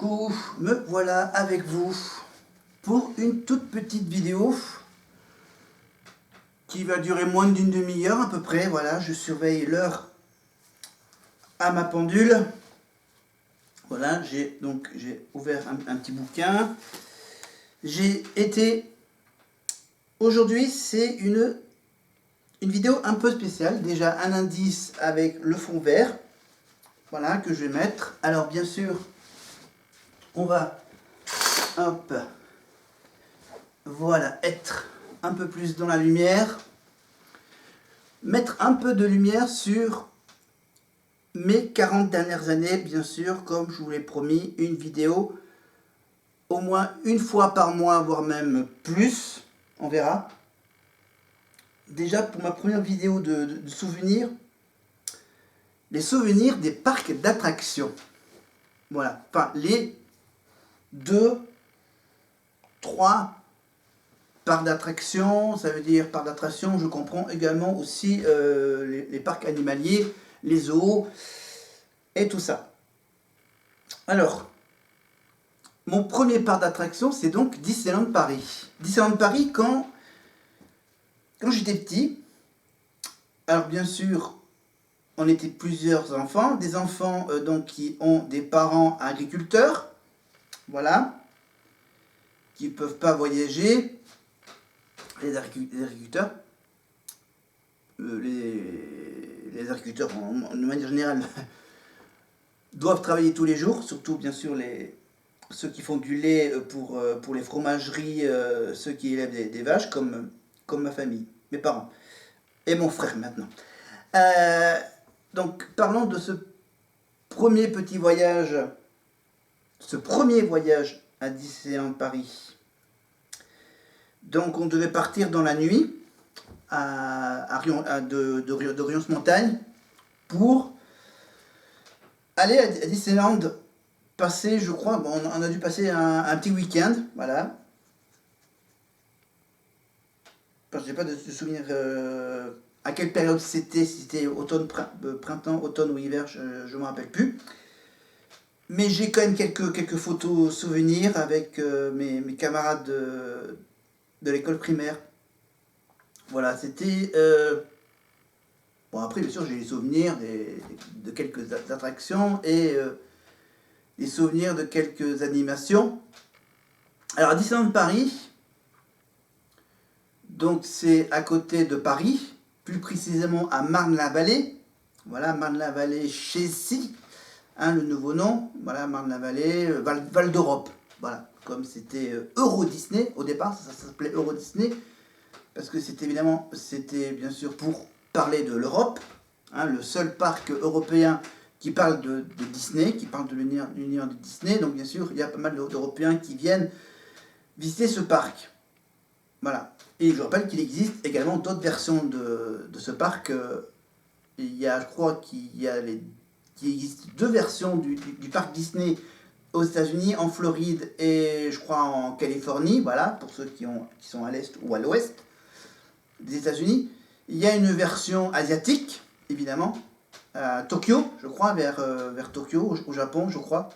coup, me voilà avec vous pour une toute petite vidéo qui va durer moins d'une demi-heure à peu près. Voilà, je surveille l'heure à ma pendule. Voilà, j'ai ouvert un petit bouquin. J'ai été... Aujourd'hui, c'est une vidéo un peu spéciale. Déjà, un indice avec le fond vert. Voilà, que je vais mettre. Alors, bien sûr, on va... Hop. Voilà, être un peu plus dans la lumière. Mettre un peu de lumière sur mes 40 dernières années, bien sûr, comme je vous l'ai promis, une vidéo au moins une fois par mois, voire même plus, on verra. Déjà, pour ma première vidéo de souvenirs, les souvenirs des parcs d'attractions. Voilà, enfin, les 2, 3 parcs d'attractions, ça veut dire parcs d'attractions, je comprends également aussi les parcs animaliers, les zoos et tout ça. Alors, mon premier parc d'attraction, c'est donc Disneyland Paris. Disneyland Paris, quand j'étais petit, alors bien sûr, on était plusieurs enfants, des enfants donc qui ont des parents agriculteurs, voilà, qui ne peuvent pas voyager, les agriculteurs, les agriculteurs de manière générale doivent travailler tous les jours, surtout bien sûr ceux qui font du lait pour les fromageries, ceux qui élèvent des vaches, comme ma famille, mes parents, et mon frère maintenant. Donc parlons de ce premier voyage à Disneyland Paris. Donc on devait partir dans la nuit de Rions-Montagne pour aller à Disneyland, passer, je crois, bon, on a dû passer un petit week-end, voilà. Parce que j'ai pas de souvenir à quelle période c'était, si c'était automne, printemps, automne ou hiver, je ne me rappelle plus. Mais j'ai quand même quelques photos souvenirs avec mes camarades de l'école primaire. Voilà, c'était... Bon, après, bien sûr, j'ai les souvenirs de quelques attractions et des souvenirs de quelques animations. Alors, à Disneyland Paris, donc c'est à côté de Paris, plus précisément à Marne-la-Vallée. Voilà, Marne-la-Vallée chez Si, hein, le nouveau nom. Voilà, Marne-la-Vallée, Val d'Europe. Voilà, comme c'était Euro Disney au départ, ça s'appelait Euro Disney, parce que c'était bien sûr pour parler de l'Europe, hein, le seul parc européen qui parle de Disney, qui parle de l'univers de Disney. Donc bien sûr, il y a pas mal d'Européens qui viennent visiter ce parc. Voilà. Et je rappelle qu'il existe également d'autres versions de ce parc. Je crois qu'il existe 2 versions du parc Disney aux États-Unis, en Floride et je crois en Californie. Voilà, pour ceux qui sont à l'est ou à l'ouest des États-Unis. Il y a une version asiatique, évidemment, à Tokyo, je crois, vers Tokyo, au Japon, je crois.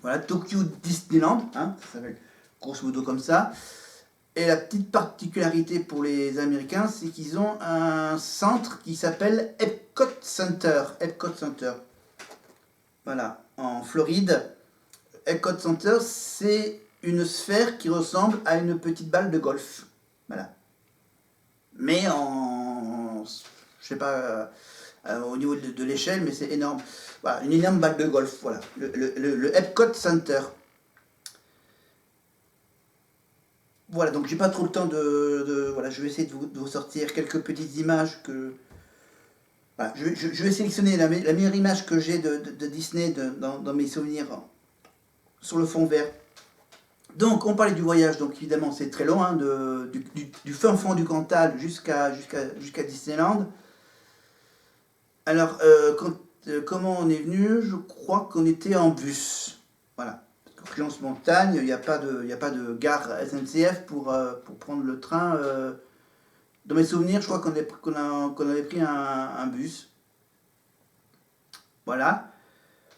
Voilà, Tokyo Disneyland, hein, ça s'appelle grosso modo comme ça. Et la petite particularité pour les Américains, c'est qu'ils ont un centre qui s'appelle Epcot Center. Epcot Center. Voilà, en Floride. Epcot Center, c'est une sphère qui ressemble à une petite balle de golf. Voilà. Mais je sais pas au niveau de l'échelle, mais c'est énorme. Voilà, une énorme balle de golf. Voilà, le Epcot Center. Voilà, donc j'ai pas trop le temps voilà, je vais essayer de vous sortir quelques petites images que... Voilà, je vais sélectionner la meilleure image que j'ai de Disney dans mes souvenirs sur le fond vert. Donc on parlait du voyage, donc évidemment c'est très long, hein, du fin fond du Cantal jusqu'à Disneyland. Alors comment on est venu? Je crois qu'on était en bus. Voilà. Rions-Montagne, il n'y a pas de gare SNCF pour prendre le train. Dans mes souvenirs, je crois qu'on avait pris un bus. Voilà.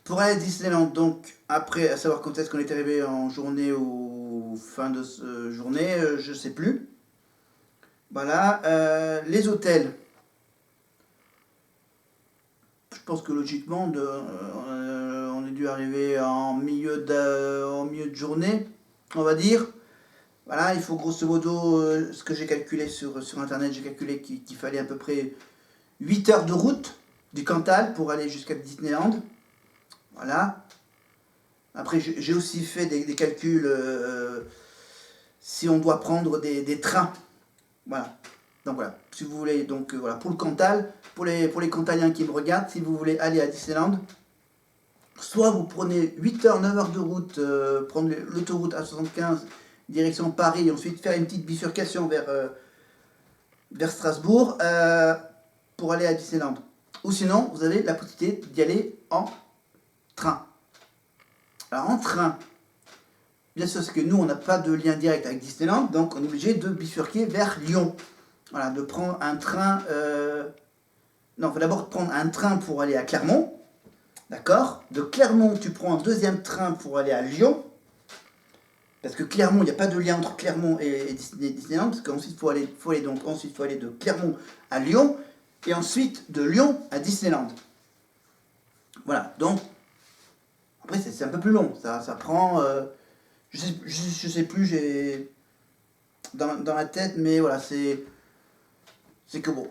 Pour aller à Disneyland, donc, après, à savoir quand est-ce qu'on est arrivé en journée ou fin de journée, je sais plus. Voilà, les hôtels. Je pense que logiquement, on est dû arriver en milieu de journée, on va dire. Voilà, il faut grosso modo, ce que j'ai calculé sur internet, j'ai calculé qu'il fallait à peu près 8 heures de route du Cantal pour aller jusqu'à Disneyland. Voilà. Après, j'ai aussi fait des calculs si on doit prendre des trains. Voilà. Donc voilà, si vous voulez, donc voilà, pour le Cantal, pour les Cantaliens qui me regardent, si vous voulez aller à Disneyland, soit vous prenez 8 heures, 9 heures de route, prendre l'autoroute A75 direction Paris, et ensuite faire une petite bifurcation vers Strasbourg pour aller à Disneyland. Ou sinon, vous avez la possibilité d'y aller en train. Alors en train, bien sûr, c'est que nous, on n'a pas de lien direct avec Disneyland, donc on est obligé de bifurquer vers Lyon. Voilà, de prendre un train... Non, il faut d'abord prendre un train pour aller à Clermont. D'accord. De Clermont, tu prends un deuxième train pour aller à Lyon. Parce que Clermont, il n'y a pas de lien entre Clermont et Disneyland. Parce qu'ensuite, il faut aller de Clermont à Lyon. Et ensuite, de Lyon à Disneyland. Voilà, donc... Après, c'est un peu plus long. Ça prend... je sais plus, j'ai... Dans la tête, mais voilà, c'est que bon.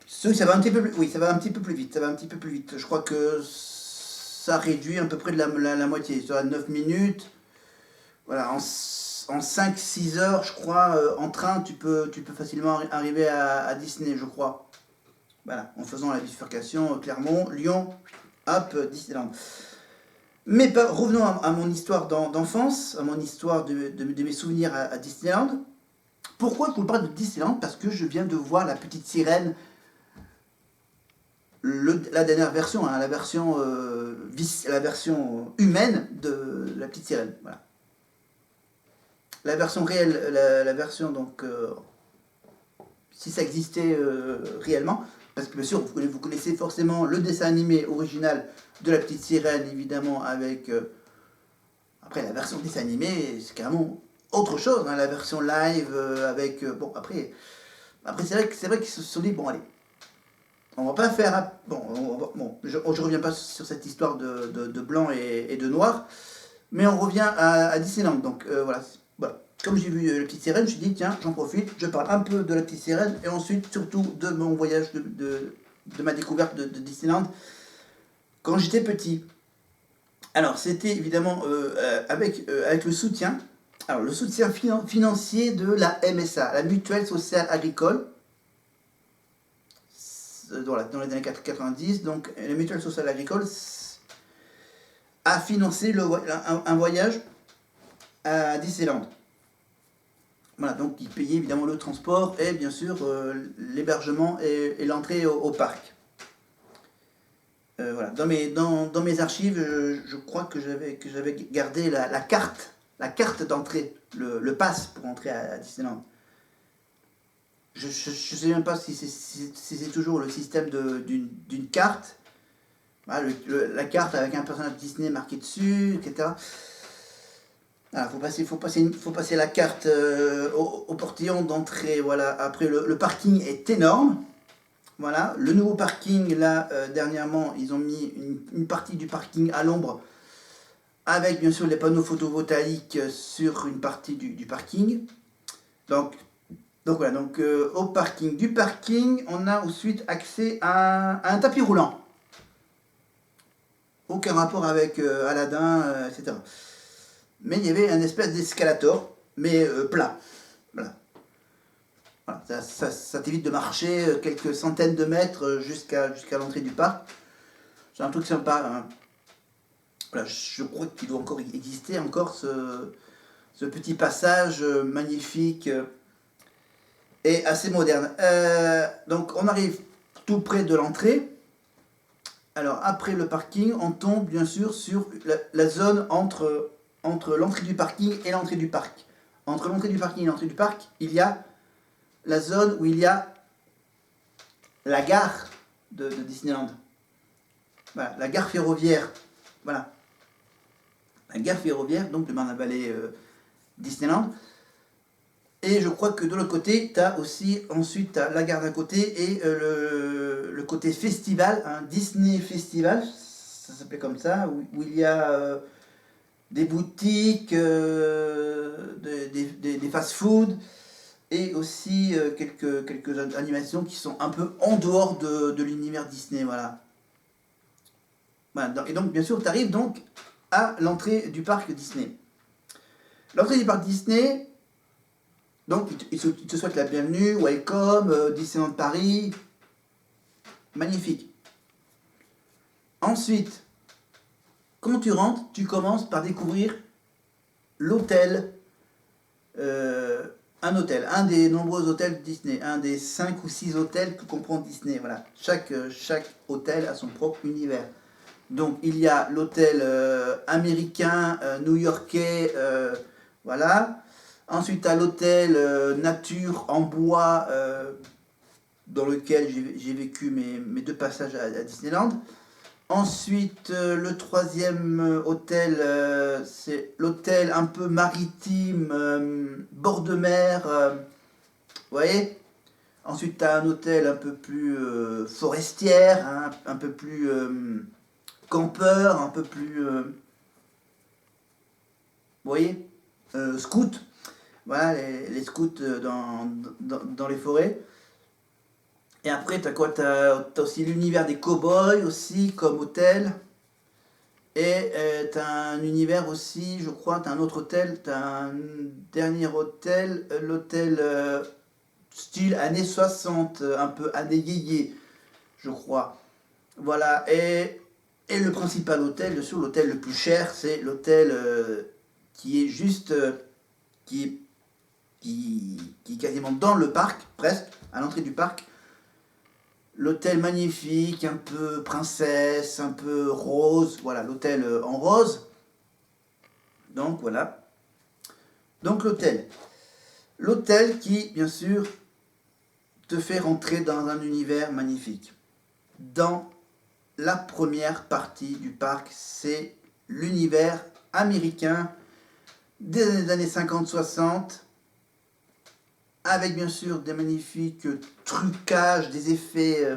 Ça va un petit peu plus, oui, ça va un petit peu plus vite, ça va un petit peu plus vite. Je crois que ça réduit à peu près de la moitié, soit 9 minutes. Voilà, en 5-6 heures, je crois, en train, tu peux facilement arriver à Disney, je crois. Voilà, en faisant la bifurcation Clermont, Lyon, hop, Disneyland. Mais revenons à mon histoire d'enfance, à mon histoire de mes souvenirs à Disneyland. Pourquoi je vous parle de Disneyland? Parce que je viens de voir la petite sirène, la dernière version, hein, la version humaine de la petite sirène. Voilà. La version réelle, la version donc, si ça existait réellement, parce que bien sûr vous connaissez forcément le dessin animé original de la petite sirène, évidemment, avec après la version dessin animé, c'est carrément autre chose, hein, la version live avec bon après c'est vrai qu'ils se sont dit bon allez, on va pas faire bon je reviens pas sur cette histoire de blanc et de noir, mais on revient à Disneyland. Donc voilà, comme j'ai vu la petite sirène, je me suis dit tiens, j'en profite, je parle un peu de la petite sirène et ensuite surtout de mon voyage de ma découverte de Disneyland quand j'étais petit. Alors c'était évidemment avec le soutien. Alors le soutien financier de la MSA, la Mutuelle Sociale Agricole, dans les années 90. Donc la Mutuelle Sociale Agricole a financé un voyage à Disneyland. Voilà, donc il payait évidemment le transport et bien sûr l'hébergement et l'entrée au parc. Voilà. Dans mes archives, je crois que j'avais gardé la carte d'entrée, le pass pour entrer à Disneyland. Je ne sais même pas si c'est toujours le système d'une carte. Voilà, la carte avec un personnage Disney marqué dessus, etc. Voilà, faut passer la carte au portillon d'entrée. Voilà. Après, le parking est énorme. Voilà, le nouveau parking, là, dernièrement, ils ont mis une partie du parking à l'ombre, avec bien sûr les panneaux photovoltaïques sur une partie du parking. Donc voilà, donc au parking du parking, on a ensuite accès à un tapis roulant. Aucun rapport avec Aladdin, etc. Mais il y avait un espèce d'escalator, mais plat. Voilà. Voilà, ça t'évite de marcher quelques centaines de mètres jusqu'à l'entrée du parc. C'est un truc sympa. Hein. Voilà, je crois qu'il doit encore exister encore ce petit passage magnifique et assez moderne. Donc on arrive tout près de l'entrée. Alors après le parking, on tombe bien sûr sur la zone entre l'entrée du parking et l'entrée du parc. Entre l'entrée du parking et l'entrée du parc, il y a la zone où il y a la gare de Disneyland. voilà, la gare ferroviaire, voilà, la gare ferroviaire, donc de Marne-la-Vallée Disneyland. Et je crois que de l'autre côté, tu as aussi, ensuite, t'as la gare d'un côté et le côté festival, un Disney Festival, ça s'appelait comme ça, où il y a des boutiques, des fast-food, et aussi quelques animations qui sont un peu en dehors de l'univers Disney, voilà. Voilà. Et donc, bien sûr, tu arrives donc à l'entrée du parc Disney. L'entrée du parc Disney, donc il te souhaite la bienvenue, welcome, Disneyland Paris, magnifique. Ensuite, quand tu rentres, tu commences par découvrir l'hôtel, un des nombreux hôtels Disney, un des 5 ou 6 hôtels que comprend Disney. Voilà. Chaque hôtel a son propre univers. Donc il y a l'hôtel américain, new-yorkais, voilà. Ensuite, tu as l'hôtel nature en bois, dans lequel j'ai vécu mes 2 passages à Disneyland. Ensuite, le troisième hôtel, c'est l'hôtel un peu maritime, bord de mer, vous voyez. Ensuite, tu as un hôtel un peu plus forestière, hein, un peu plus campeur, un peu plus, vous voyez, scout. Voilà, les scouts dans les forêts. Et après, t'as quoi? T'as aussi l'univers des cow-boys aussi comme hôtel. Et t'as un univers aussi, je crois, t'as un autre hôtel, t'as un dernier hôtel, l'hôtel style années 60, un peu années yéyé, je crois. Voilà, et le principal hôtel, bien sûr, l'hôtel le plus cher, c'est l'hôtel qui est juste, qui est quasiment dans le parc, presque, à l'entrée du parc. L'hôtel magnifique, un peu princesse, un peu rose, voilà, l'hôtel en rose. Donc voilà. Donc l'hôtel. L'hôtel qui, bien sûr, te fait rentrer dans un univers magnifique. Dans la première partie du parc, c'est l'univers américain des années 50-60, avec bien sûr des magnifiques trucages, des effets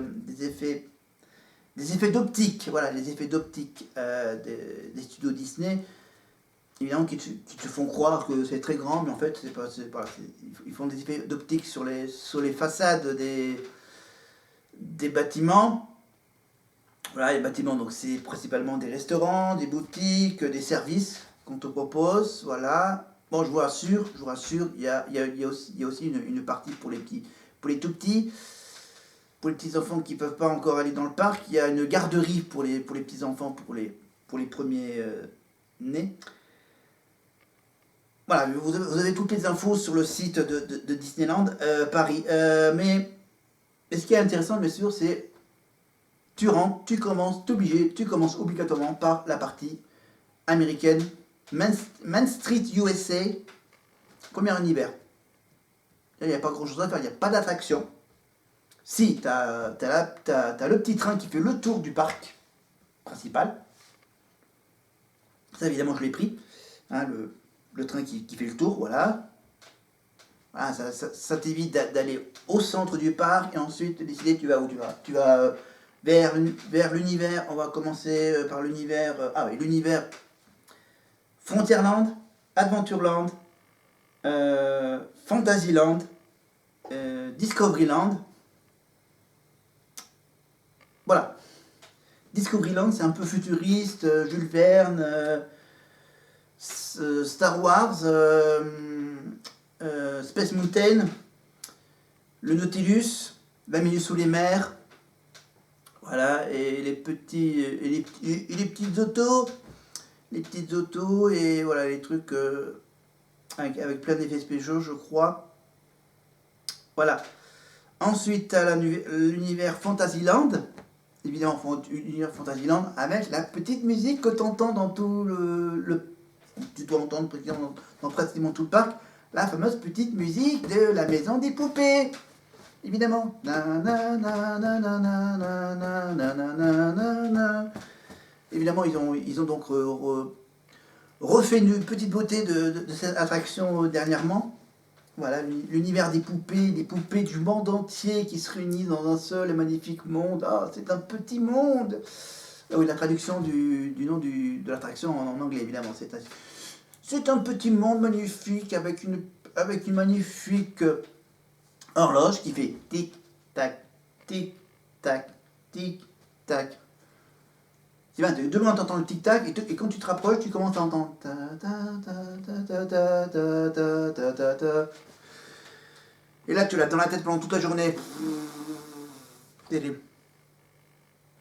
d'optique, voilà, les effets d'optique des studios Disney, évidemment qui te font croire que c'est très grand, mais en fait c'est pas, ils font des effets d'optique sur les façades des bâtiments. Voilà, les bâtiments, donc c'est principalement des restaurants, des boutiques, des services qu'on te propose, voilà. Bon, je vous rassure, il y a aussi une partie pour les tout petits. Pour les petits enfants qui ne peuvent pas encore aller dans le parc, il y a une garderie pour les petits enfants, pour les premiers nés. Voilà, vous avez toutes les infos sur le site de Disneyland Paris. Mais ce qui est intéressant, bien sûr, c'est tu rentres, tu commences obligatoirement par la partie américaine, Main Street USA, premier univers. Il n'y a pas grand chose à faire, il n'y a pas d'attraction. Si, t'as le petit train qui fait le tour du parc principal. Ça, évidemment, je l'ai pris. Hein, le train qui fait le tour, voilà. Voilà, ça t'évite d'aller au centre du parc et ensuite décider tu vas où tu vas. Tu vas vers l'univers. On va commencer par l'univers. L'univers Frontierland, Adventureland, Fantasyland, Discoveryland. Voilà. Discoveryland, c'est un peu futuriste, Jules Verne, Star Wars, Space Mountain, le Nautilus, 20 minutes sous les mers, voilà, et les petites autos, et voilà, les trucs avec plein d'effets spéciaux, je crois. Voilà. Ensuite, tu as l'univers Fantasyland. Évidemment, l'univers Fantasyland avec la petite musique que tu entends dans tout tu dois entendre dans pratiquement tout le parc, la fameuse petite musique de la maison des poupées. Évidemment. évidemment, ils ont donc refait une petite beauté de cette attraction dernièrement. Voilà, l'univers des poupées du monde entier qui se réunissent dans un seul et magnifique monde. Ah, c'est un petit monde. Ah oui, la traduction du nom de l'attraction en anglais, évidemment. C'est un petit monde magnifique avec une magnifique horloge qui fait tic-tac, tic-tac, tic-tac. C'est bien, deux moments t'entends le tic-tac et quand tu te rapproches, tu commences à entendre ta ta ta ta ta ta ta ta ta ta. Et là, tu l'as dans la tête pendant toute la journée. Terrible.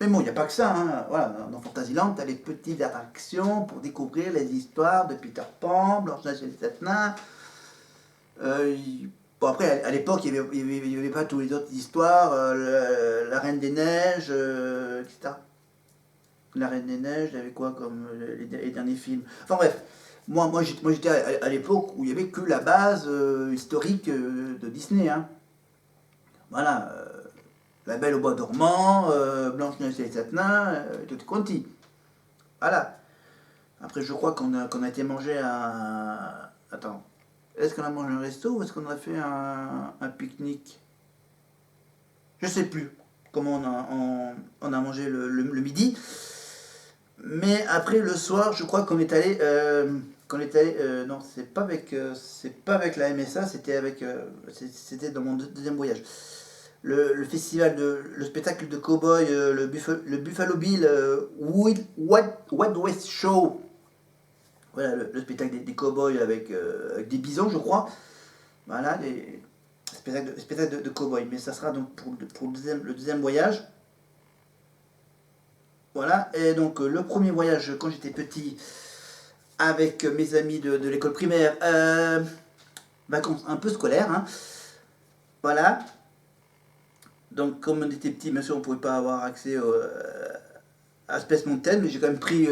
Mais bon, il n'y a pas que ça. Hein. Voilà, dans Fantasyland, tu as les petites attractions pour découvrir les histoires de Peter Pan, Blanche-Neige et les Sept Nains. Bon, après, à l'époque, il n'y avait pas toutes les autres histoires. La Reine des Neiges, etc. La Reine des Neiges, il y avait quoi comme les derniers films. Enfin bref, moi j'étais à l'époque où il n'y avait que la base historique de Disney. Hein. Voilà. La Belle au Bois dormant, Blanche-Neige et les Sept Nains, tutti quanti. Voilà. Après, je crois qu'on a été manger à... Attends. Est-ce qu'on a mangé un resto ou est-ce qu'on a fait un pique-nique? Je sais plus comment on a mangé le midi. Mais après, le soir, je crois qu'on est allé... non, c'est pas avec la MSA, c'était dans mon deuxième voyage. Le festival le spectacle de cow-boy, le Buffalo Bill Wild West Show. Voilà, le spectacle des cow-boys avec des bisons, je crois. Voilà, les spectacles de cow-boy. Mais ça sera donc pour le deuxième voyage. Voilà, et donc le premier voyage quand j'étais petit avec mes amis de l'école primaire, vacances un peu scolaires. Hein. Voilà. Donc, comme on était petit, bien sûr, on ne pouvait pas avoir accès à Space Mountain, mais j'ai quand même pris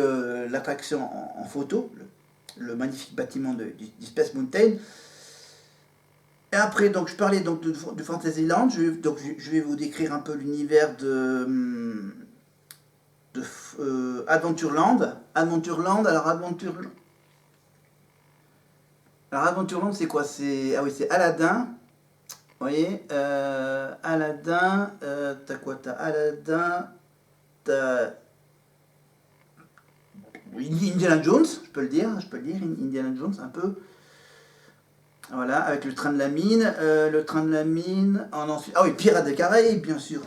l'attraction en photo, le magnifique bâtiment du Space Mountain. Et après, donc, je parlais donc de Fantasyland. Je vais vous décrire un peu l'univers de Adventureland. Alors, Adventureland, c'est quoi? Ah oui, c'est Aladdin. Vous voyez, Aladdin, t'as quoi? T'as Aladdin, t'as Indiana Jones, je peux le dire, Indiana Jones un peu. Voilà, avec le train de la mine, ensuite... Ah oui, Pirates des Caraïbes, bien sûr,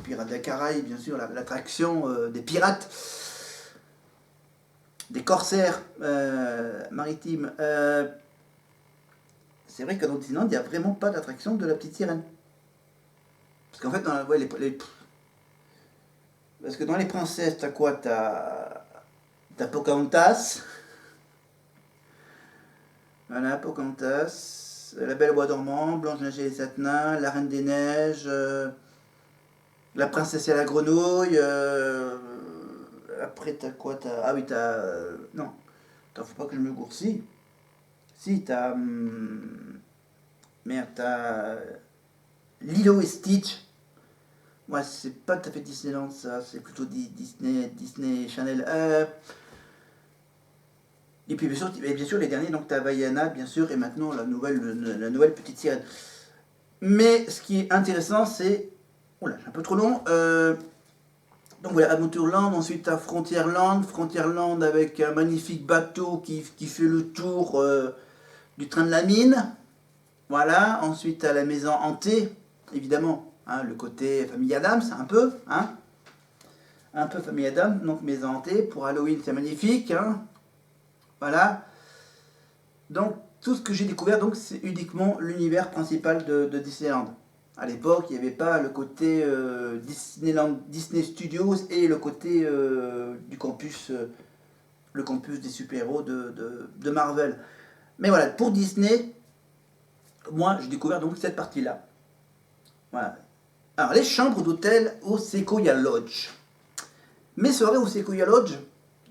l'attraction des pirates, des corsaires maritimes. C'est vrai qu'à Disneyland, il n'y a vraiment pas d'attraction de la petite sirène. Parce qu'en fait, parce que dans les princesses, t'as quoi? T'as Pocahontas. Voilà, Pocahontas. La Belle au Bois dormant, Blanche-Neige et les Sept Nains, La Reine des Neiges, La Princesse et la Grenouille. Après, t'as quoi? Ah oui, non. Attends, faut pas que je me gourre. Si, t'as... Merde, t'as... Lilo et Stitch. Ouais, c'est pas tout à fait Disneyland, ça. C'est plutôt Disney Channel. Et puis, bien sûr, les derniers, donc t'as Vaiana, bien sûr, et maintenant la nouvelle petite sirène. Mais ce qui est intéressant, c'est... Oula, c'est un peu trop long. Donc voilà, Adventureland, ensuite à Frontierland avec un magnifique bateau qui fait le tour du train de la mine. Voilà, ensuite à la maison hantée, évidemment, hein, le côté famille Adams, un peu famille Adams, donc maison hantée, pour Halloween c'est magnifique, hein. Voilà. Donc tout ce que j'ai découvert, donc c'est uniquement l'univers principal de Disneyland. À l'époque, il n'y avait pas le côté Disney Studios et le côté du campus, le campus des super-héros de Marvel. Mais voilà, pour Disney, moi, j'ai découvert donc cette partie-là. Voilà. Alors, les chambres d'hôtel au Sequoia Lodge. Mes soirées au Sequoia Lodge,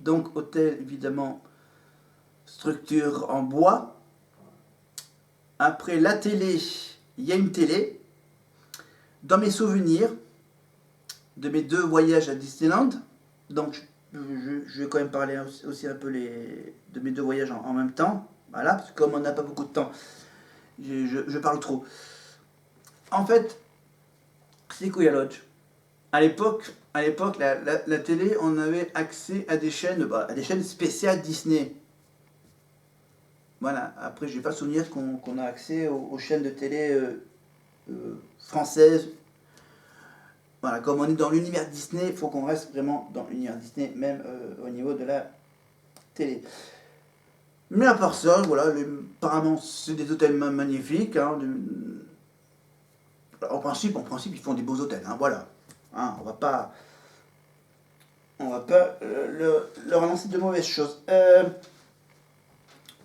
donc hôtel évidemment, structure en bois. Après la télé, il y a une télé. Dans mes souvenirs de mes 2 voyages à Disneyland, donc je vais quand même parler aussi un peu de mes deux voyages en même temps. Voilà, parce que comme on n'a pas beaucoup de temps, je parle trop. En fait, c'est Kuya Lodge. À l'époque, la télé, on avait accès à à des chaînes spéciales Disney. Voilà. Après, j'ai pas souvenir qu'on a accès aux chaînes de télé françaises. Voilà, comme on est dans l'univers Disney, il faut qu'on reste vraiment dans l'univers Disney, même au niveau de la télé. Mais à part ça, voilà, apparemment, c'est des hôtels magnifiques. Hein, en principe, ils font des beaux hôtels. Hein, voilà. Hein, on va pas leur annoncer de mauvaises choses.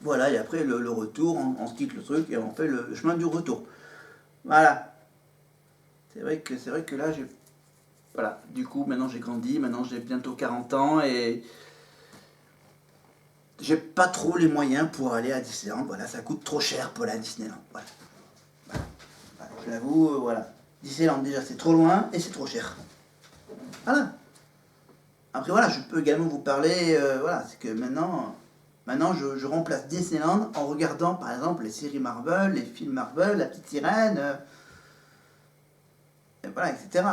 Voilà, et après le retour, on se quitte le truc et on fait le chemin du retour. Voilà. C'est vrai que là, voilà, du coup, maintenant j'ai grandi, maintenant j'ai bientôt 40 ans et j'ai pas trop les moyens pour aller à Disneyland. Voilà, ça coûte trop cher pour aller à Disneyland. Voilà. Voilà, je l'avoue, voilà. Disneyland, déjà, c'est trop loin et c'est trop cher. Voilà. Après, voilà, je peux également vous parler, voilà, c'est que maintenant je remplace Disneyland en regardant, par exemple, les séries Marvel, les films Marvel, La Petite Sirène, et voilà, etc.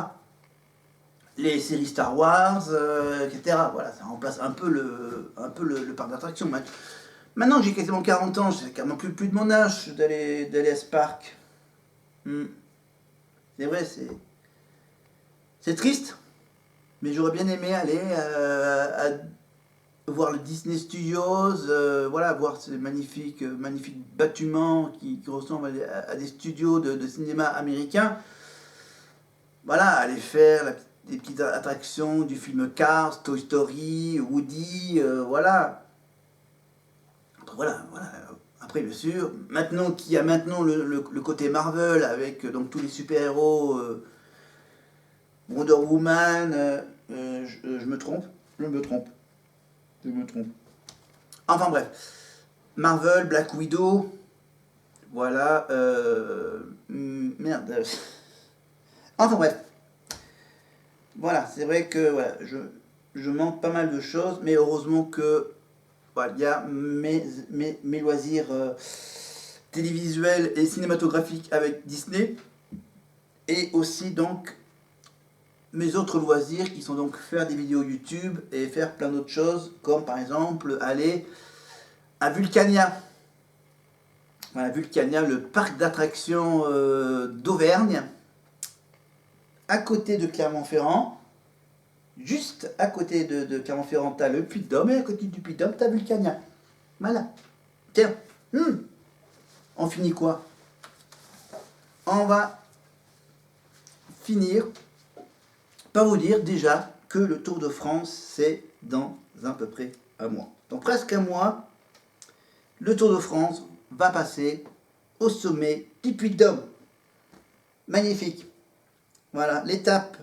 Les séries Star Wars, etc. Voilà, ça remplace un peu le parc d'attractions. Maintenant que j'ai quasiment 40 ans, c'est carrément plus de mon âge d'aller à ce parc. Hmm. C'est vrai, c'est triste, mais j'aurais bien aimé aller voir le Disney Studios, voilà, voir ces magnifiques bâtiments qui ressemblent à des studios de cinéma américains. Voilà, aller faire des petites attractions du film Cars, Toy Story, Woody, voilà. Après, voilà. Après, bien sûr, maintenant qu'il y a maintenant le côté Marvel avec donc tous les super-héros, Wonder Woman, je me trompe, je me trompe, je me trompe. Enfin bref, Marvel, Black Widow, voilà, merde. Enfin bref, voilà, c'est vrai que voilà, je manque pas mal de choses, mais heureusement que voilà, il y a mes loisirs télévisuels et cinématographiques avec Disney, et aussi donc mes autres loisirs qui sont donc faire des vidéos YouTube et faire plein d'autres choses, comme par exemple aller à Vulcania. Voilà, Vulcania, le parc d'attractions d'Auvergne, à côté de Clermont-Ferrand. Juste à côté de Clermont-Ferrand, t'as le Puy-de-Dôme, et à côté du Puy-de-Dôme, t'as Vulcania. Voilà. Tiens, on finit quoi? On va finir par vous dire déjà que le Tour de France, c'est dans à peu près un mois. Dans presque un mois, le Tour de France va passer au sommet du Puy-de-Dôme. Magnifique. Voilà, l'étape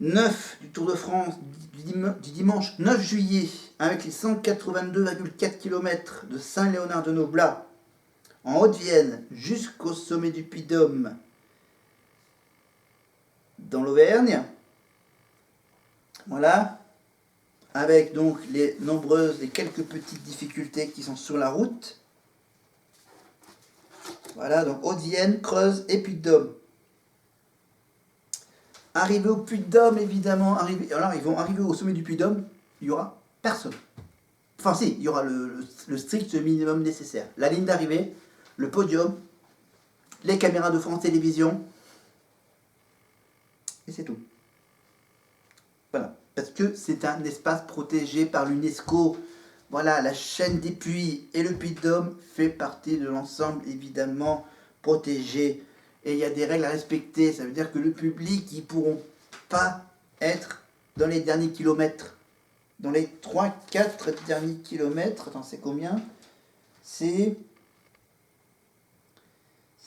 9 du Tour de France du dimanche 9 juillet avec les 182,4 km de Saint-Léonard-de-Noblat en Haute-Vienne jusqu'au sommet du Puy-de-Dôme dans l'Auvergne. Voilà, avec donc les quelques petites difficultés qui sont sur la route. Voilà, donc Haute-Vienne, Creuse et Puy-de-Dôme. Arrivé au Puy-de-Dôme, évidemment, alors ils vont arriver au sommet du Puy-de-Dôme, il n'y aura personne. Enfin si, il y aura le strict minimum nécessaire. La ligne d'arrivée, le podium, les caméras de France Télévisions, et c'est tout. Voilà, parce que c'est un espace protégé par l'UNESCO. Voilà, la chaîne des puits et le Puy-de-Dôme fait partie de l'ensemble évidemment protégé. Et il y a des règles à respecter. Ça veut dire que le public, ils ne pourront pas être dans les derniers kilomètres. Dans les 3-4 derniers kilomètres, attends, c'est combien? C'est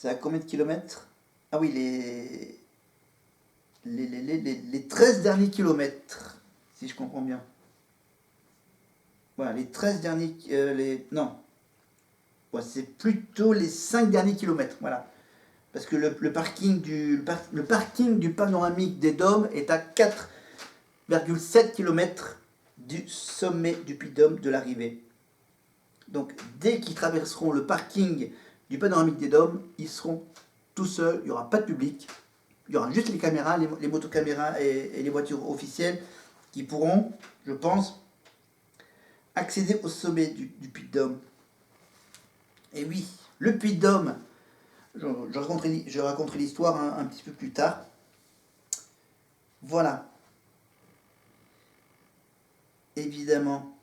à combien de kilomètres? Ah oui, les 13 derniers kilomètres, si je comprends bien. Voilà, les 13 derniers... non, ouais, c'est plutôt les 5 derniers kilomètres, voilà. Parce que le parking du panoramique des Dômes est à 4,7 km du sommet du Puy-de-Dôme de l'arrivée. Donc dès qu'ils traverseront le parking du panoramique des Dômes, ils seront tout seuls, il n'y aura pas de public, il y aura juste les caméras, les motocaméras et les voitures officielles qui pourront, je pense, accéder au sommet du Puy-de-Dôme. Et oui, le Puy-de-Dôme, je raconterai l'histoire un petit peu plus tard. Voilà. Évidemment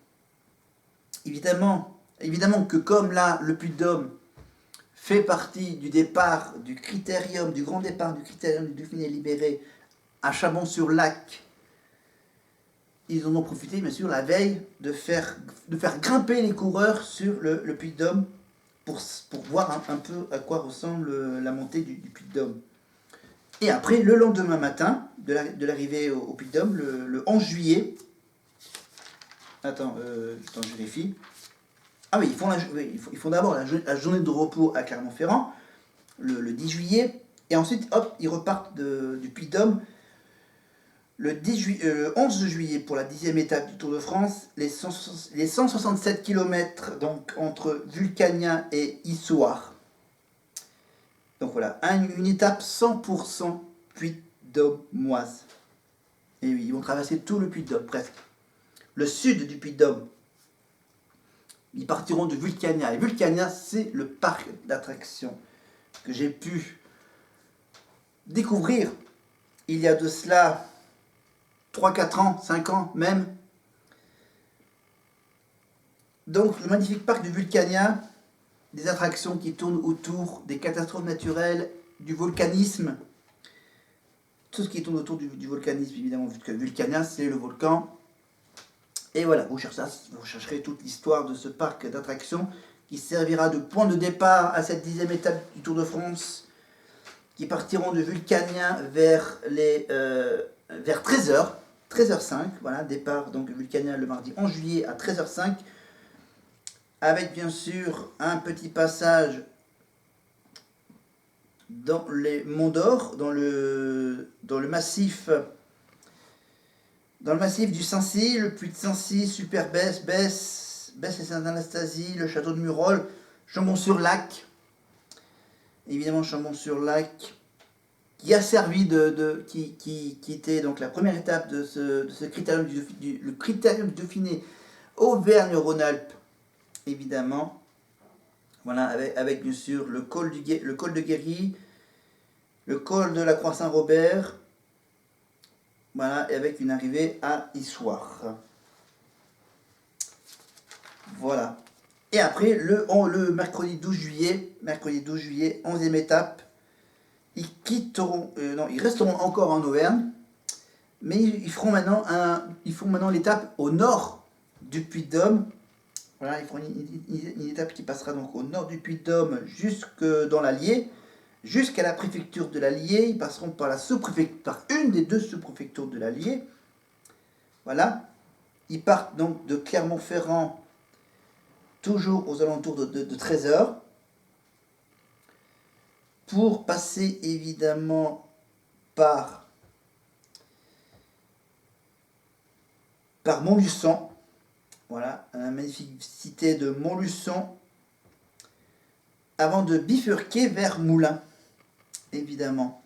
que comme là, le Puy-de-Dôme fait partie du départ du critérium, du grand départ du critérium du Dauphiné libéré à Chabon-sur-Lac, ils en ont profité, bien sûr, la veille de faire grimper les coureurs sur le Puy-de-Dôme pour voir un peu à quoi ressemble la montée du Puy-de-Dôme. Et après, le lendemain matin de l'arrivée au Puy-de-Dôme, le 11 juillet, attends, je vérifie. Ah oui, ils font d'abord la journée de repos à Clermont-Ferrand, le 10 juillet, et ensuite, hop, ils repartent du Puy-de-Dôme le 11 juillet pour la 10e étape du Tour de France, les 167 km donc, entre Vulcania et Issoire. Donc voilà, une étape 100% Puy-de-Dômoise. Et oui, ils vont traverser tout le Puy-de-Dôme, presque. Le sud du Puy-de-Dôme. Ils partiront de Vulcania. Et Vulcania, c'est le parc d'attractions que j'ai pu découvrir il y a de cela 3-4 ans, 5 ans même. Donc le magnifique parc de Vulcania, des attractions qui tournent autour des catastrophes naturelles, du volcanisme, tout ce qui tourne autour du volcanisme évidemment, vu que Vulcania c'est le volcan. Et voilà, vous chercherez toute l'histoire de ce parc d'attractions qui servira de point de départ à cette 10e étape du Tour de France, qui partiront de Vulcania vers 13h, 13h05, voilà, départ donc Vulcania le mardi 11 juillet à 13h05, avec bien sûr un petit passage dans les Monts d'Or, dans le massif du Sancy, le puits de Sancy, Super Besse et Sainte-Anastasie, le château de Murol, Chambon-sur-Lac, évidemment Chambon-sur-Lac, qui a servi qui était donc la première étape de ce critérium le critérium du Dauphiné Auvergne-Rhône-Alpes, évidemment. Voilà, avec bien sûr le col de Guéry, le col de la Croix-Saint-Robert, voilà, et avec une arrivée à Issoire. Voilà. Et après, le mercredi 12 juillet, 11e étape, ils quitteront, ils resteront encore en Auvergne, mais ils font maintenant l'étape au nord du Puy-de-Dôme. Voilà, ils feront une étape qui passera donc au nord du Puy-de-Dôme jusque dans l'Allier, jusqu'à la préfecture de l'Allier. Ils passeront par une des deux sous-préfectures de l'Allier. Voilà. Ils partent donc de Clermont-Ferrand, toujours aux alentours de 13h, pour passer évidemment par Montluçon. Voilà, la magnifique cité de Montluçon, avant de bifurquer vers Moulins, évidemment.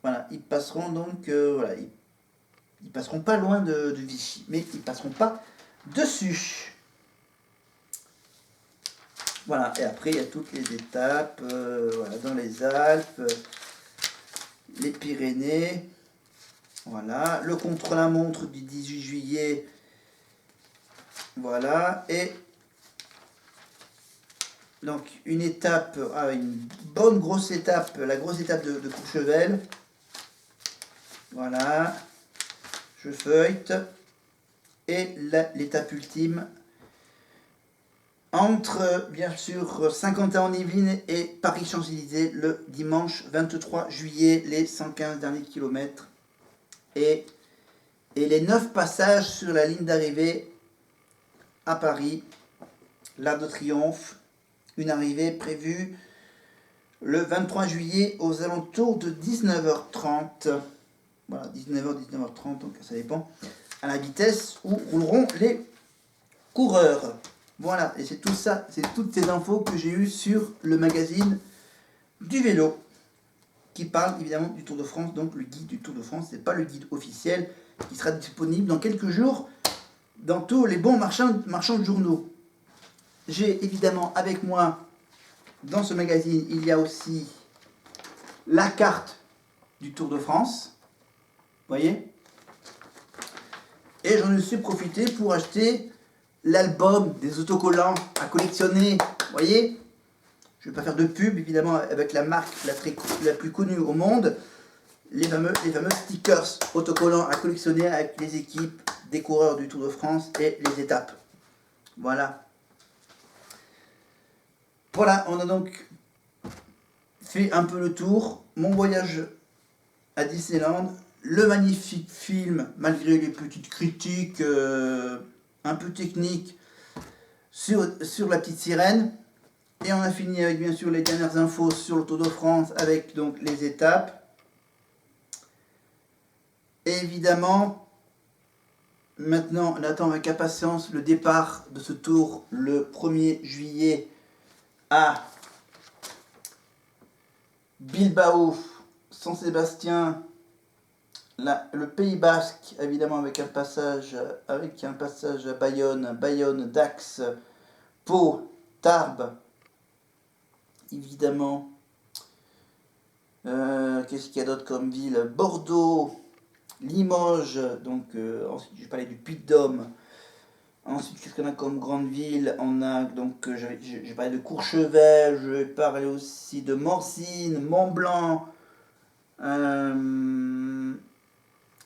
Voilà, ils passeront donc, ils passeront pas loin de Vichy, mais ils passeront pas dessus. Voilà, et après il y a toutes les étapes, voilà, dans les Alpes, les Pyrénées, voilà, le contre-la-montre du 18 juillet, voilà, et donc une étape, une bonne grosse étape, la grosse étape de Courchevel, voilà, je feuillete, et l'étape ultime, entre, bien sûr, Saint-Quentin-en-Yvelines et Paris-Champs-Élysées, le dimanche 23 juillet, les 115 derniers kilomètres. Et les 9 passages sur la ligne d'arrivée à Paris, l'Arc de Triomphe, une arrivée prévue le 23 juillet aux alentours de 19h30. Voilà, 19h, 19h30, donc ça dépend. à la vitesse où rouleront les coureurs. Voilà, et c'est tout ça, c'est toutes ces infos que j'ai eues sur le magazine du vélo, qui parle évidemment du Tour de France, donc le guide du Tour de France, c'est pas le guide officiel, qui sera disponible dans quelques jours dans tous les bons marchands de journaux. J'ai évidemment avec moi, dans ce magazine, il y a aussi la carte du Tour de France, vous voyez, et j'en ai aussi profité pour acheter l'album des autocollants à collectionner, vous voyez. Je ne vais pas faire de pub, évidemment, avec la marque la plus connue au monde, les fameux stickers autocollants à collectionner avec les équipes des coureurs du Tour de France et les étapes. Voilà. Voilà, on a donc fait un peu le tour. Mon voyage à Disneyland, le magnifique film, malgré les petites critiques un peu techniques sur la petite sirène. Et on a fini avec bien sûr les dernières infos sur le Tour de France avec donc les étapes. Et évidemment, maintenant on attend avec impatience le départ de ce tour le 1er juillet à Bilbao, San Sébastien, le Pays Basque, évidemment avec un passage à Bayonne, Dax, Pau, Tarbes, évidemment. Qu'est-ce qu'il y a d'autre comme ville? Bordeaux, Limoges, donc ensuite j'ai parlé du Puy-de-Dôme. Ensuite, qu'est-ce qu'on a comme grande ville? On a donc, j'ai parlé de Courchevel, je vais parler aussi de Morzine, Mont-Blanc,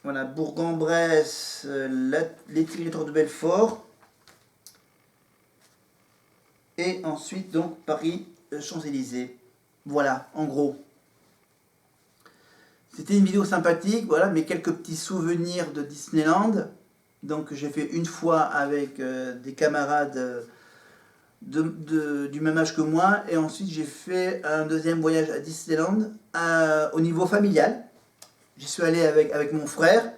voilà, Bourg-en-Bresse, les territoires de Belfort. Et ensuite, donc, Paris, Champs-Élysées. Voilà, en gros. C'était une vidéo sympathique, voilà, mais quelques petits souvenirs de Disneyland. Donc j'ai fait une fois avec des camarades du même âge que moi, et ensuite j'ai fait un deuxième voyage à Disneyland au niveau familial. J'y suis allé avec mon frère.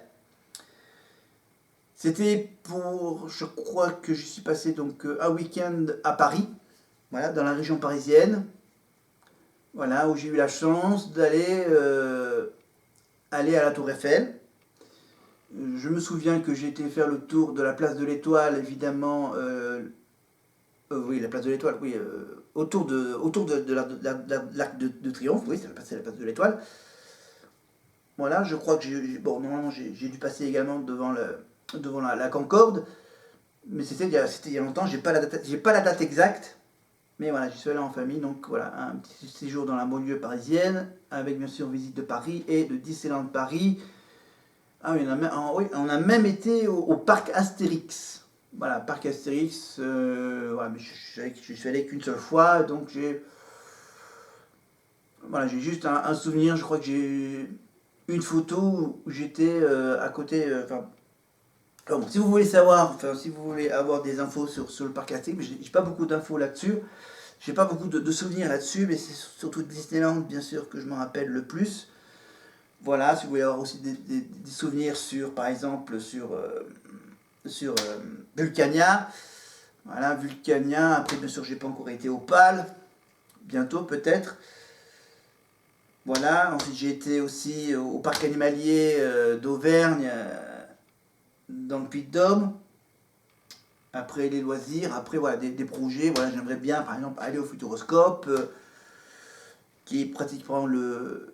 C'était je crois que j'y suis passé donc un week-end à Paris, voilà, dans la région parisienne, voilà, où j'ai eu la chance d'aller aller à la Tour Eiffel. Je me souviens que j'ai été faire le tour de la place de l'Étoile, évidemment. Oui, la place de l'Étoile, oui. Autour de l'Arc de Triomphe, oui, c'est la place de l'Étoile. Voilà, je crois que bon, normalement, j'ai dû passer également devant la Concorde. Mais c'était il y a longtemps, j'ai pas la date exacte. Mais voilà, j'y suis allé en famille, donc voilà, un petit séjour dans la banlieue parisienne, avec bien sûr visite de Paris et de Disneyland Paris. Ah oui, on a même été au parc Astérix. Voilà, parc Astérix, voilà, mais je suis allé qu'une seule fois, donc voilà, j'ai juste un souvenir, je crois que j'ai une photo où j'étais à côté, bon, si vous voulez savoir, si vous voulez avoir des infos sur le parc Astérix, j'ai pas beaucoup d'infos là-dessus, j'ai pas beaucoup de souvenirs là-dessus, mais c'est surtout Disneyland, bien sûr, que je m'en rappelle le plus. Voilà, si vous voulez avoir aussi des souvenirs par exemple, sur Vulcania. Voilà, Vulcania. Après, bien sûr, j'ai pas encore été au PAL. Bientôt, peut-être. Voilà, ensuite j'ai été aussi au parc animalier d'Auvergne, dans le Puy-de-Dôme. Après, les loisirs. Après, voilà, des projets. Voilà, j'aimerais bien, par exemple, aller au Futuroscope, qui est pratiquement le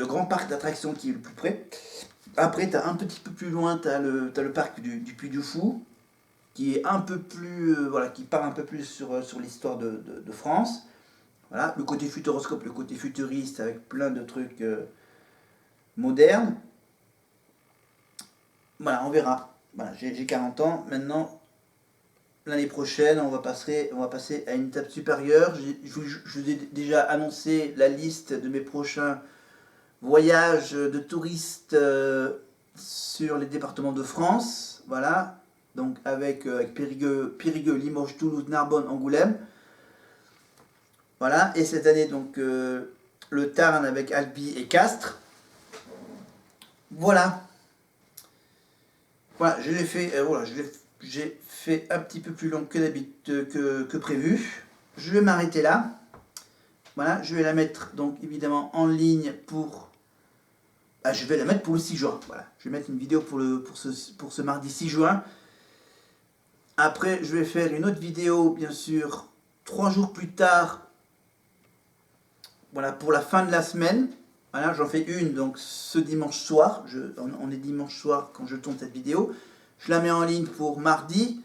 grand parc d'attractions qui est le plus près. Après, un petit peu plus loin, t'as le parc du Puy du Fou, qui est un peu plus, voilà, qui parle un peu plus sur l'histoire de France. Voilà, le côté futuroscope, le côté futuriste, avec plein de trucs modernes. Voilà, on verra. Voilà, j'ai 40 ans. Maintenant, l'année prochaine, on va passer à une étape supérieure. Je vous ai déjà annoncé la liste de mes prochains voyages de touristes sur les départements de France. Voilà, donc avec Périgueux, Limoges, Toulouse, Narbonne, Angoulême. Voilà, et cette année, donc, le Tarn avec Albi et Castres. Voilà. Voilà, je l'ai fait, voilà, j'ai fait un petit peu plus long que d'habitude, que prévu. Je vais m'arrêter là. Voilà, je vais la mettre donc évidemment en ligne pour... Ah, je vais la mettre pour le 6 juin. Voilà, je vais mettre une vidéo pour ce mardi 6 juin. Après, je vais faire une autre vidéo, bien sûr, 3 jours plus tard. Voilà, pour la fin de la semaine. Voilà, j'en fais une donc ce dimanche soir. On est dimanche soir quand je tourne cette vidéo. Je la mets en ligne pour mardi.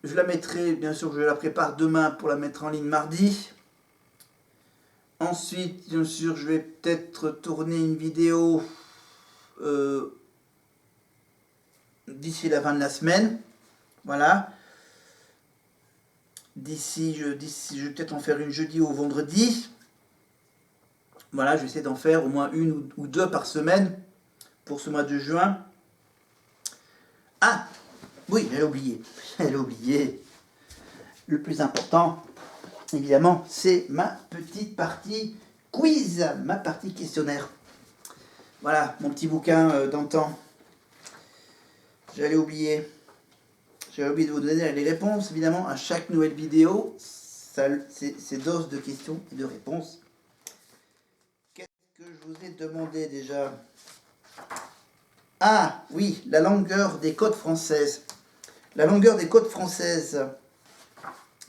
Je la mettrai, bien sûr, je la prépare demain pour la mettre en ligne mardi. Ensuite, bien sûr, je vais peut-être tourner une vidéo d'ici la fin de la semaine. Voilà. D'ici, je vais peut-être en faire une jeudi ou vendredi. Voilà, je vais essayer d'en faire au moins une ou deux par semaine pour ce mois de juin. Ah, oui, j'allais oublier. J'allais oublier. Le plus important, évidemment, c'est ma petite partie quiz, ma partie questionnaire. Voilà, mon petit bouquin d'antan. J'allais oublier. J'avais oublié de vous donner les réponses, évidemment, à chaque nouvelle vidéo. C'est doses de questions et de réponses. Qu'est-ce que je vous ai demandé déjà? Ah, oui, la longueur des côtes françaises. La longueur des côtes françaises.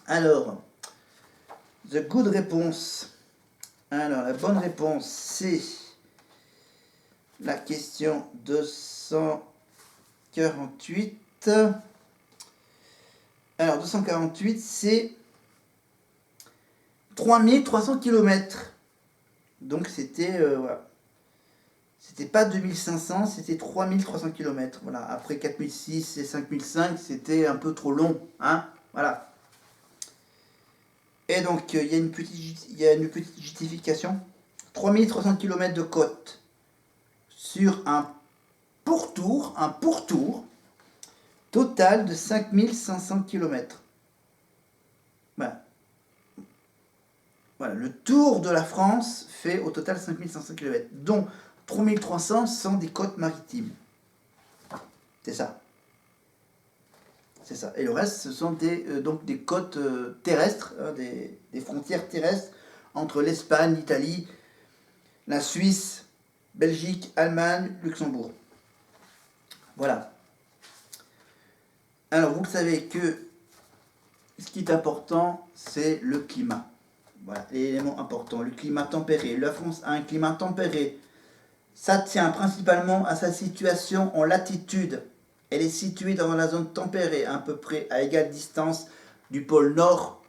Alors, the good réponse. Alors, la bonne réponse, c'est la question 248. Alors, 248, c'est 3300 km. Donc, c'était voilà. C'était pas 2500, c'était 3300 km. Voilà. Après 4006 et 5005, c'était un peu trop long. Hein, voilà. Et donc, il y a une petite justification. 3300 km de côte sur un pourtour total de 5500 km. Voilà. Voilà, le tour de la France fait au total 5500 km, dont 3300 sont des côtes maritimes. C'est ça. C'est ça. Et le reste, ce sont donc des côtes terrestres, hein, des frontières terrestres entre l'Espagne, l'Italie, la Suisse, Belgique, Allemagne, Luxembourg. Voilà. Alors, vous le savez que ce qui est important, c'est le climat. Voilà, l'élément important, le climat tempéré. La France a un climat tempéré. Ça tient principalement à sa situation en latitude. Elle est située dans la zone tempérée, à peu près à égale distance du pôle Nord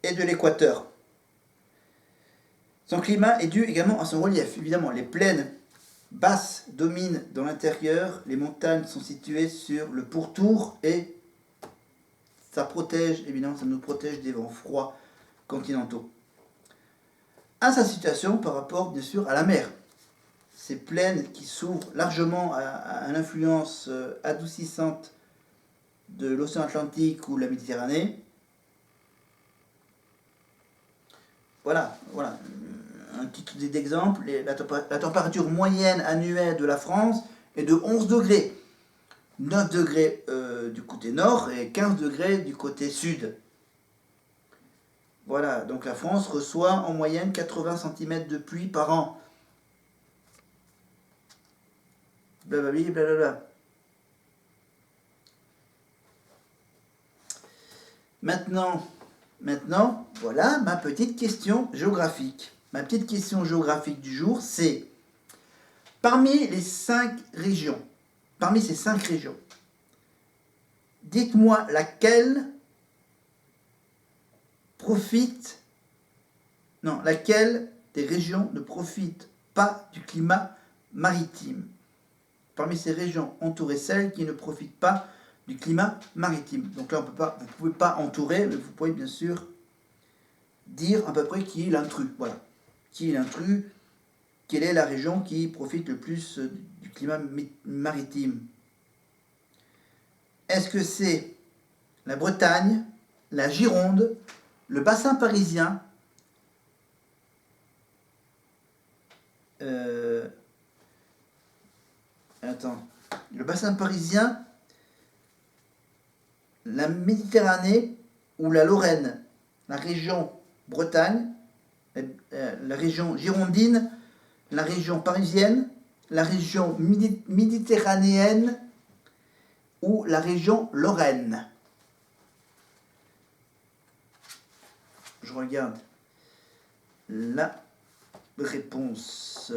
et de l'équateur. Son climat est dû également à son relief. Évidemment, les plaines basses dominent dans l'intérieur, les montagnes sont situées sur le pourtour et ça protège, évidemment, ça nous protège des vents froids continentaux. À sa situation par rapport, bien sûr, à la mer. Ces plaines qui s'ouvrent largement à l'influence adoucissante de l'océan Atlantique ou de la Méditerranée. Voilà, voilà. Un titre d'exemple, la température moyenne annuelle de la France est de 11 degrés. 9 degrés du côté nord et 15 degrés du côté sud. Voilà, donc la France reçoit en moyenne 80 cm de pluie par an. Blablabla, blablabla. Maintenant, voilà ma petite question géographique. Ma petite question géographique du jour, c'est parmi ces 5 régions, dites-moi laquelle des régions ne profite pas du climat maritime. Parmi ces régions, entourez celles qui ne profitent pas du climat maritime. Donc là, vous ne pouvez pas entourer, mais vous pouvez bien sûr dire à peu près qui est l'intrus. Voilà. Qui est l'intrus? Quelle est la région qui profite le plus du climat maritime? Est-ce que c'est la Bretagne, la Gironde, le bassin parisien, attends, le bassin parisien, la Méditerranée ou la Lorraine, la région Bretagne, la région girondine, la région parisienne, la région méditerranéenne ou la région Lorraine. Je regarde la réponse.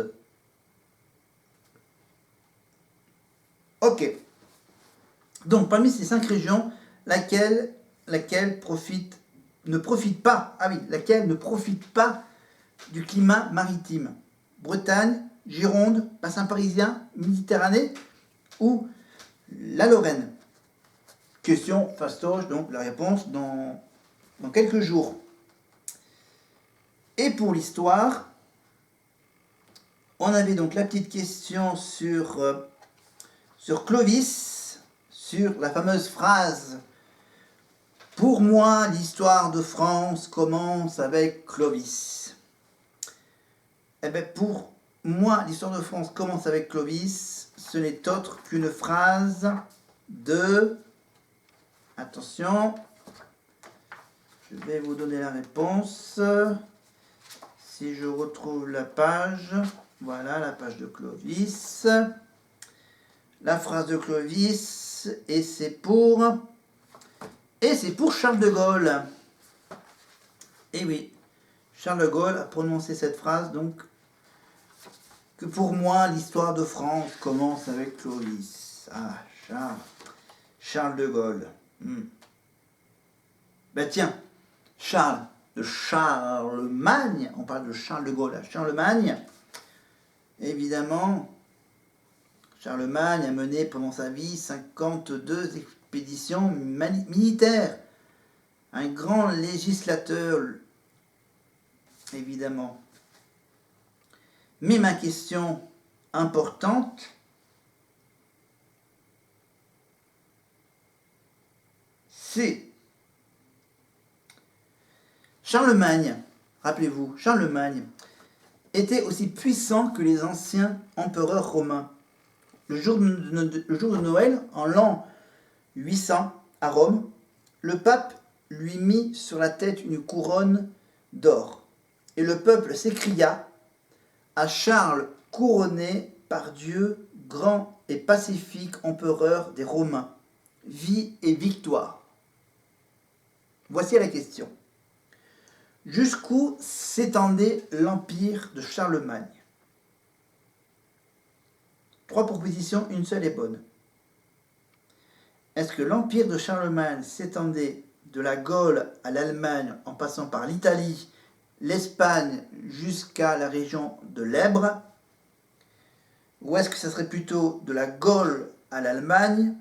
Ok. Donc, parmi ces 5 régions, laquelle ne profite pas, laquelle ne profite pas du climat maritime? Bretagne, Gironde, bassin parisien, Méditerranée ou la Lorraine? Question fastoche, donc la réponse dans quelques jours. Et pour l'histoire, on avait donc la petite question sur Clovis, sur la fameuse phrase « Pour moi, l'histoire de France commence avec Clovis ». Eh bien, pour moi, l'histoire de France commence avec Clovis, ce n'est autre qu'une phrase de... Attention, je vais vous donner la réponse. Si je retrouve la page, voilà la page de Clovis. La phrase de Clovis, et c'est pour Charles de Gaulle. Et oui, Charles de Gaulle a prononcé cette phrase, donc, que pour moi, l'histoire de France commence avec Clovis. Ah, Charles de Gaulle. Ben tiens, Charles de Charlemagne, on parle de Charles de Gaulle à Charlemagne, évidemment, Charlemagne a mené pendant sa vie 52 expéditions militaires. Un grand législateur, évidemment. Mais ma question importante, c'est Charlemagne, rappelez-vous, Charlemagne était aussi puissant que les anciens empereurs romains. Le jour de Noël, en l'an 800, à Rome, le pape lui mit sur la tête une couronne d'or. Et le peuple s'écria « À Charles couronné par Dieu, grand et pacifique empereur des Romains, vie et victoire. » Voici la question. Jusqu'où s'étendait l'empire de Charlemagne? 3 propositions, une seule est bonne. Est-ce que l'empire de Charlemagne s'étendait de la Gaule à l'Allemagne en passant par l'Italie, l'Espagne jusqu'à la région de l'Èbre? Ou est-ce que ça serait plutôt de la Gaule à l'Allemagne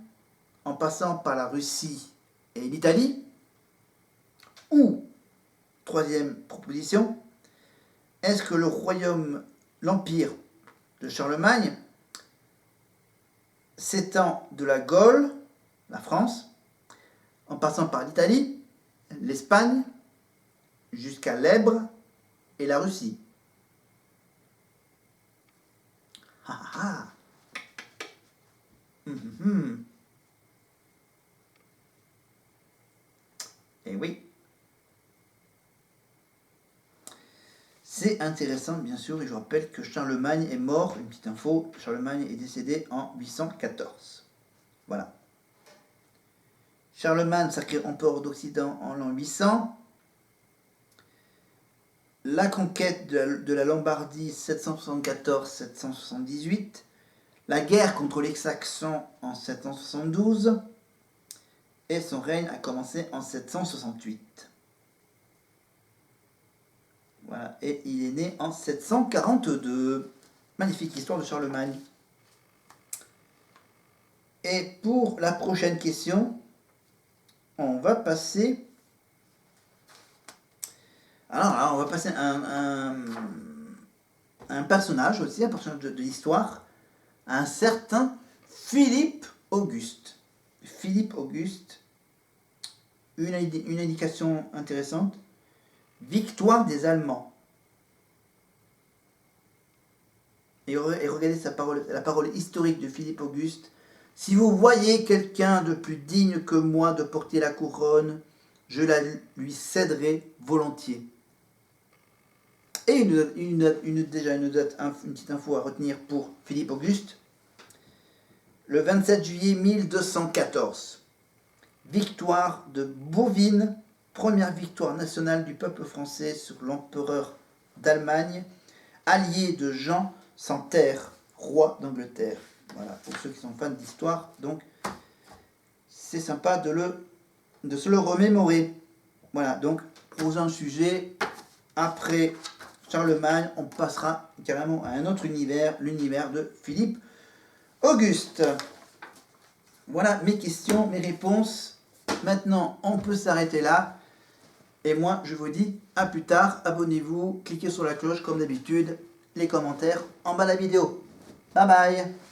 en passant par la Russie et l'Italie? Ou, troisième proposition, est-ce que l'empire de Charlemagne s'étend de la Gaule, la France, en passant par l'Italie, l'Espagne, jusqu'à l'Èbre et la Russie? Ah ah. Et oui. C'est intéressant, bien sûr, et je rappelle que Charlemagne est mort, une petite info, Charlemagne est décédé en 814. Voilà. Charlemagne, sacré empereur d'Occident en l'an 800. La conquête de la Lombardie 774-778. La guerre contre les Saxons en 772. Et son règne a commencé en 768. Voilà, et il est né en 742. Magnifique histoire de Charlemagne. Et pour la prochaine question, on va passer... Alors, on va passer un personnage aussi, un personnage de l'histoire, un certain Philippe Auguste. Philippe Auguste, une indication intéressante, victoire des Allemands. Et regardez la parole historique de Philippe Auguste Si vous voyez quelqu'un de plus digne que moi de porter la couronne, je la lui céderai volontiers. Et une petite info à retenir pour Philippe Auguste. Le 27 juillet 1214, victoire de Bouvines, première victoire nationale du peuple français sur l'empereur d'Allemagne, allié de Jean sans terre, roi d'Angleterre. Voilà, pour ceux qui sont fans d'histoire, donc c'est sympa de se le remémorer. Voilà, donc prochain sujet, après Charlemagne, on passera carrément à un autre univers, l'univers de Philippe Auguste. Voilà mes questions, mes réponses. Maintenant, on peut s'arrêter là. Et moi, je vous dis à plus tard. Abonnez-vous, cliquez sur la cloche comme d'habitude, les commentaires en bas de la vidéo. Bye bye.